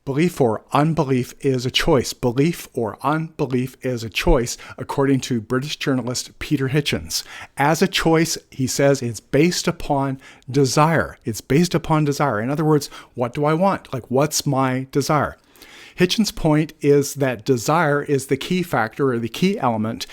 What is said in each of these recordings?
Belief or unbelief is a choice. Belief or unbelief is a choice, according to British journalist Peter Hitchens. As a choice, he says it's based upon desire. It's based upon desire. In other words, what do I want? Like, what's my desire? Hitchens' point is that desire is the key factor or the key element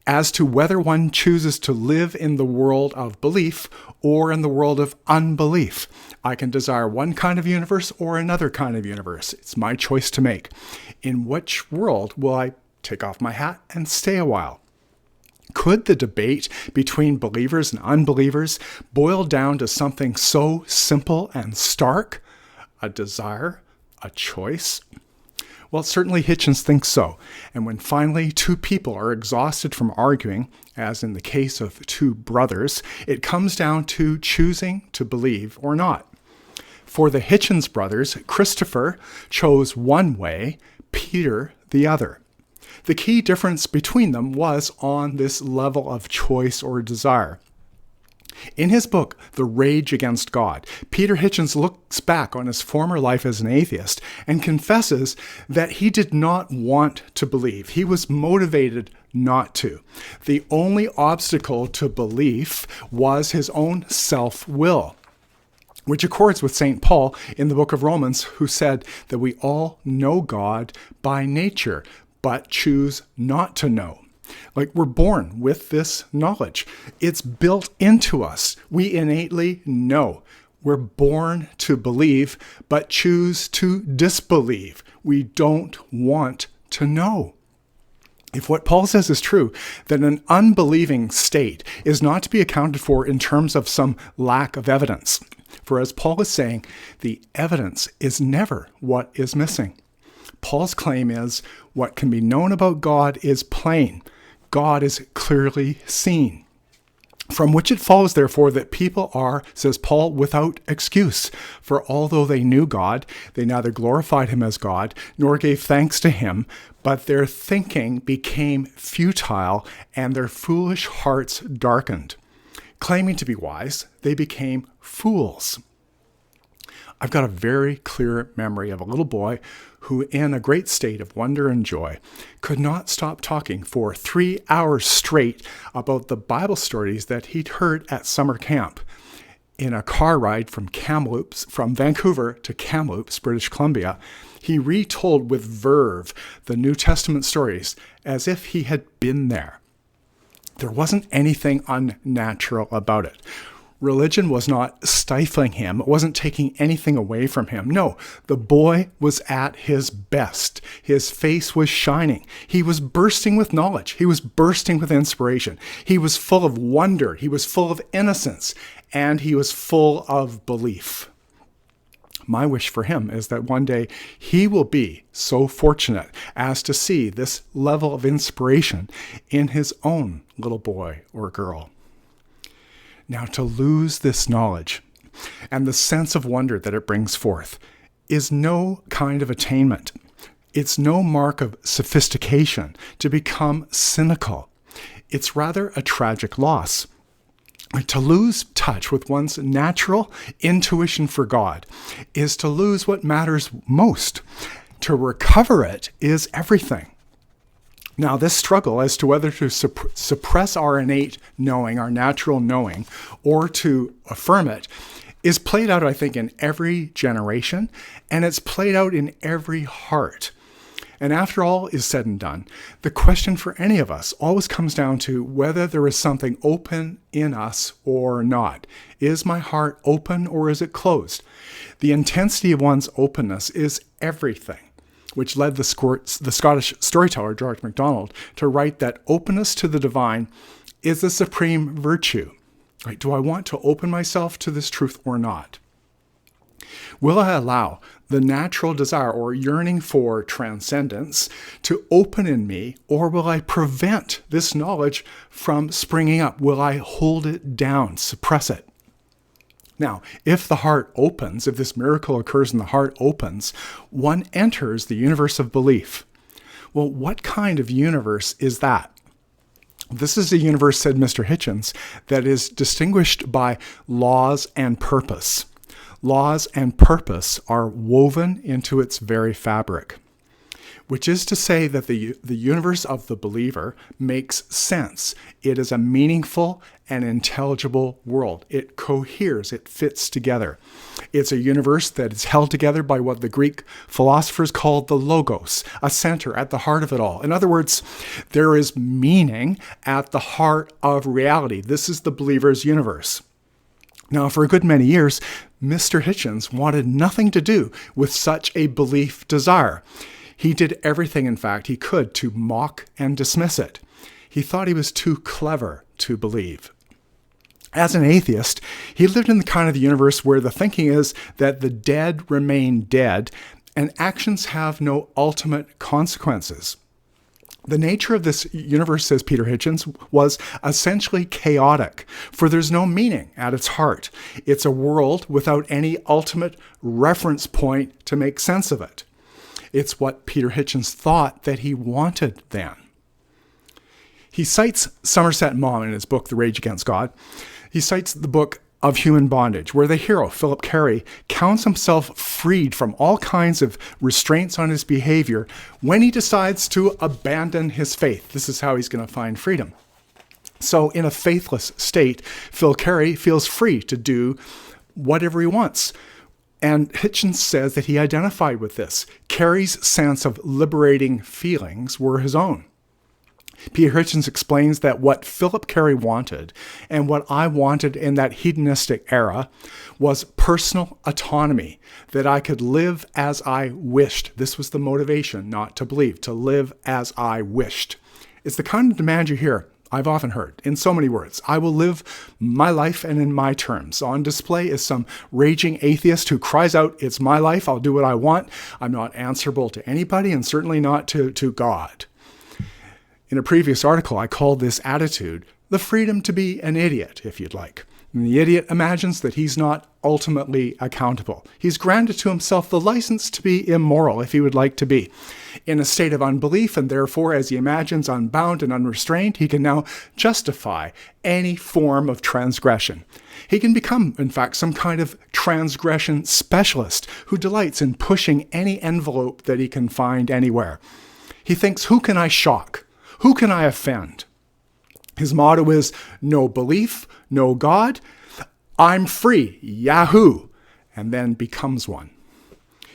as to whether one chooses to live in the world of belief or in the world of unbelief. I can desire one kind of universe or another kind of universe. It's my choice to make. In which world will I take off my hat and stay a while? Could the debate between believers and unbelievers boil down to something so simple and stark? A desire? A choice? Well, certainly Hitchens thinks so. And when finally two people are exhausted from arguing, as in the case of two brothers, it comes down to choosing to believe or not. For the Hitchens brothers, Christopher chose one way, Peter the other. The key difference between them was on this level of choice or desire. In his book, The Rage Against God, Peter Hitchens looks back on his former life as an atheist and confesses that he did not want to believe. He was motivated not to. The only obstacle to belief was his own self-will, which accords with St. Paul in the book of Romans, who said that we all know God by nature, but choose not to know. Like, we're born with this knowledge. It's built into us. We innately know. We're born to believe, but choose to disbelieve. We don't want to know. If what Paul says is true, then an unbelieving state is not to be accounted for in terms of some lack of evidence. For as Paul is saying, the evidence is never what is missing. Paul's claim is, what can be known about God is plain. God is clearly seen. From which it follows, therefore, that people are, says Paul, without excuse. For although they knew God, they neither glorified him as God, nor gave thanks to him, but their thinking became futile, and their foolish hearts darkened. Claiming to be wise, they became fools. I've got a very clear memory of a little boy who, in a great state of wonder and joy, could not stop talking for 3 hours straight about the Bible stories that he'd heard at summer camp. In a car ride from Vancouver to Kamloops, British Columbia, he retold with verve the New Testament stories as if he had been there. There wasn't anything unnatural about it. Religion was not stifling him. It wasn't taking anything away from him. No, the boy was at his best. His face was shining. He was bursting with knowledge. He was bursting with inspiration. He was full of wonder. He was full of innocence. And he was full of belief. My wish for him is that one day he will be so fortunate as to see this level of inspiration in his own little boy or girl. Now, to lose this knowledge and the sense of wonder that it brings forth is no kind of attainment. It's no mark of sophistication to become cynical. It's rather a tragic loss. To lose touch with one's natural intuition for God is to lose what matters most. To recover it is everything. Now, this struggle as to whether to suppress our innate knowing, our natural knowing, or to affirm it, is played out, I think, in every generation, and it's played out in every heart. And after all is said and done, the question for any of us always comes down to whether there is something open in us or not. Is my heart open or is it closed? The intensity of one's openness is everything, which led the Scottish storyteller George MacDonald to write that openness to the divine is the supreme virtue. Right? Do I want to open myself to this truth or not? Will I allow the natural desire or yearning for transcendence to open in me, or will I prevent this knowledge from springing up? Will I hold it down, suppress it? Now, if the heart opens, if this miracle occurs and the heart opens, one enters the universe of belief. Well, what kind of universe is that? This is a universe, said Mr. Hitchens, that is distinguished by laws and purpose. laws, and purpose are woven into its very fabric, which is to say that the universe of the believer makes sense. It is a meaningful and intelligible world. It coheres, it fits together. It's a universe that is held together by what the Greek philosophers called the logos, a center at the heart of it all. In other words, there is meaning at the heart of reality. This is the believer's universe. Now, for a good many years, Mr. Hitchens wanted nothing to do with such a belief desire. He did everything, in fact, he could to mock and dismiss it. He thought he was too clever to believe. As an atheist, he lived in the kind of universe where the thinking is that the dead remain dead and actions have no ultimate consequences. The nature of this universe, says Peter Hitchens, was essentially chaotic, for there's no meaning at its heart. It's a world without any ultimate reference point to make sense of it. It's what Peter Hitchens thought that he wanted then. He cites Somerset Maugham in his book, The Rage Against God. He cites the book of Human Bondage, where the hero, Philip Carey, counts himself freed from all kinds of restraints on his behavior when he decides to abandon his faith. This is how he's going to find freedom. So in a faithless state, Phil Carey feels free to do whatever he wants. And Hitchens says that he identified with this. Carey's sense of liberating feelings were his own. Peter Hitchens explains that what Philip Carey wanted and what I wanted in that hedonistic era was personal autonomy, that I could live as I wished. This was the motivation, not to believe, to live as I wished. It's the kind of demand you hear, I've often heard, in so many words. I will live my life and in my terms. On display is some raging atheist who cries out, it's my life, I'll do what I want. I'm not answerable to anybody and certainly not to God. In a previous article, I called this attitude the freedom to be an idiot, if you'd like. And the idiot imagines that he's not ultimately accountable. He's granted to himself the license to be immoral, if he would like to be. In a state of unbelief, and therefore, as he imagines unbound and unrestrained, he can now justify any form of transgression. He can become, in fact, some kind of transgression specialist who delights in pushing any envelope that he can find anywhere. He thinks, who can I shock? Who can I offend? His motto is, no belief, no God, I'm free, yahoo, and then becomes one.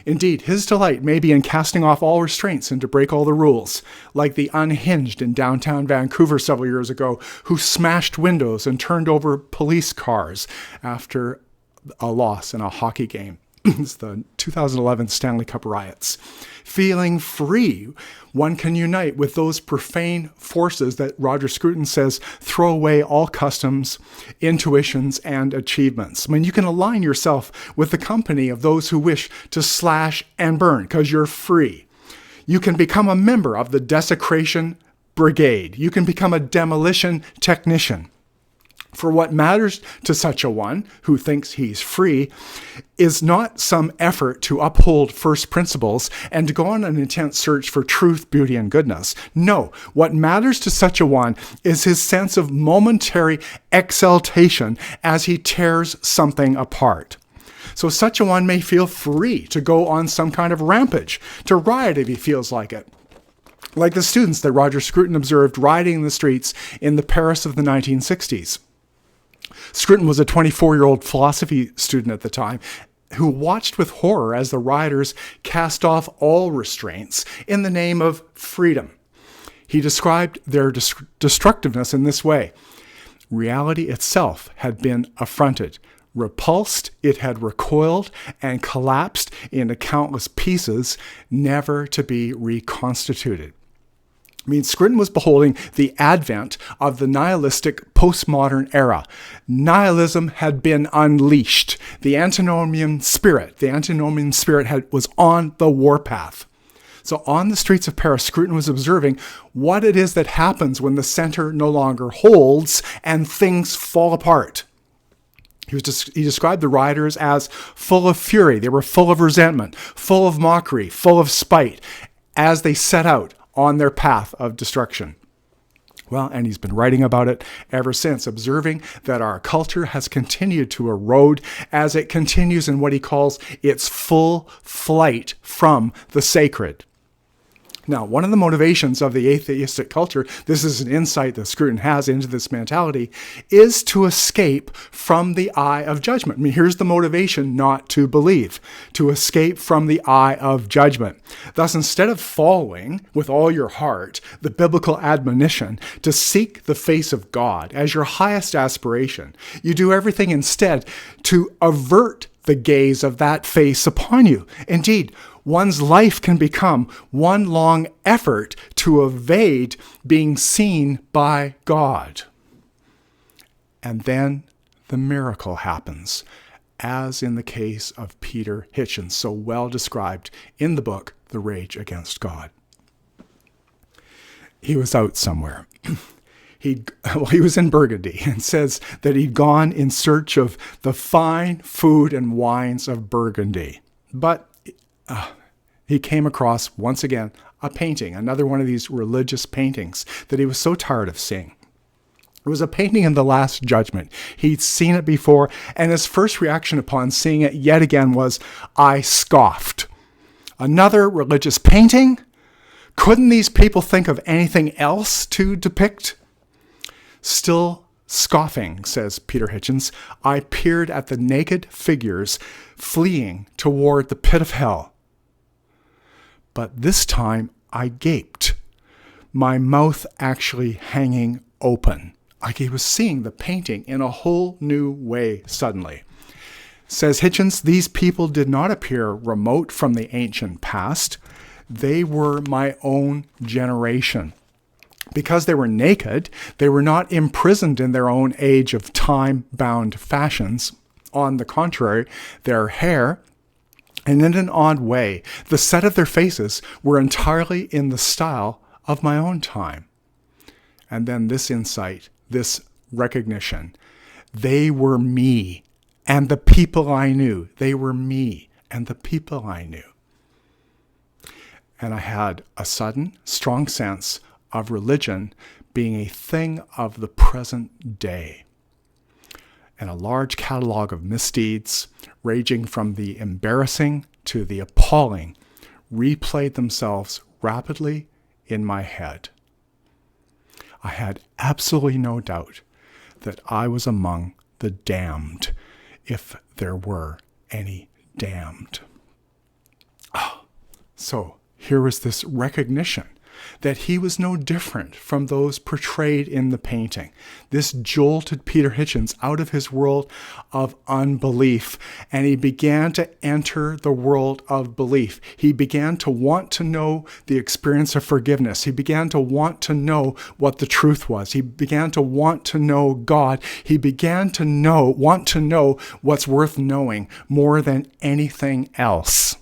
Indeed, his delight may be in casting off all restraints and to break all the rules, like the unhinged in downtown Vancouver several years ago, who smashed windows and turned over police cars after a loss in a hockey game. It's the 2011 Stanley Cup riots. Feeling free, one can unite with those profane forces that Roger Scruton says throw away all customs, intuitions, and achievements. I mean, you can align yourself with the company of those who wish to slash and burn because you're free. You can become a member of the desecration brigade. You can become a demolition technician. For what matters to such a one who thinks he's free is not some effort to uphold first principles and to go on an intense search for truth, beauty, and goodness. No, what matters to such a one is his sense of momentary exaltation as he tears something apart. So such a one may feel free to go on some kind of rampage, to riot if he feels like it. Like the students that Roger Scruton observed rioting in the streets in the Paris of the 1960s. Scruton was a 24-year-old philosophy student at the time who watched with horror as the rioters cast off all restraints in the name of freedom. He described their destructiveness in this way. Reality itself had been affronted. Repulsed, it had recoiled and collapsed into countless pieces, never to be reconstituted. I mean, Scruton was beholding the advent of the nihilistic postmodern era. Nihilism had been unleashed. The Antinomian Spirit was on the warpath. So on the streets of Paris, Scruton was observing what it is that happens when the center no longer holds and things fall apart. He described the rioters as full of fury. They were full of resentment, full of mockery, full of spite, as they set out on their path of destruction. Well, and he's been writing about it ever since, observing that our culture has continued to erode as it continues in what he calls its full flight from the sacred. Now, one of the motivations of the atheistic culture, this is an insight that Scruton has into this mentality, is to escape from the eye of judgment. I mean, here's the motivation not to believe, to escape from the eye of judgment. Thus, instead of following with all your heart the biblical admonition to seek the face of God as your highest aspiration, you do everything instead to avert the gaze of that face upon you. Indeed, one's life can become one long effort to evade being seen by God. And then the miracle happens, as in the case of Peter Hitchens, so well described in the book, The Rage Against God. He was out somewhere. He was in Burgundy, and says that he'd gone in search of the fine food and wines of Burgundy. But he came across, once again, a painting, another one of these religious paintings that he was so tired of seeing. It was a painting in the Last Judgement. He'd seen it before, and his first reaction upon seeing it yet again was, I scoffed. Another religious painting? Couldn't these people think of anything else to depict? Still scoffing, says Peter Hitchens, I peered at the naked figures fleeing toward the pit of hell. But this time I gaped, my mouth actually hanging open, like he was seeing the painting in a whole new way suddenly. Says Hitchens, these people did not appear remote from the ancient past. They were my own generation. Because they were naked, they were not imprisoned in their own age of time-bound fashions. On the contrary, their hair, and in an odd way, the set of their faces were entirely in the style of my own time. And then this insight, this recognition, they were me and the people I knew. They were me and the people I knew. And I had a sudden, strong sense of religion being a thing of the present day. And a large catalog of misdeeds, ranging from the embarrassing to the appalling, replayed themselves rapidly in my head. I had absolutely no doubt that I was among the damned, if there were any damned. So here was this recognition that he was no different from those portrayed in the painting. This jolted Peter Hitchens out of his world of unbelief, and he began to enter the world of belief. He began to want to know the experience of forgiveness. He began to want to know what the truth was. He began to want to know God. He began to want to know what's worth knowing more than anything else.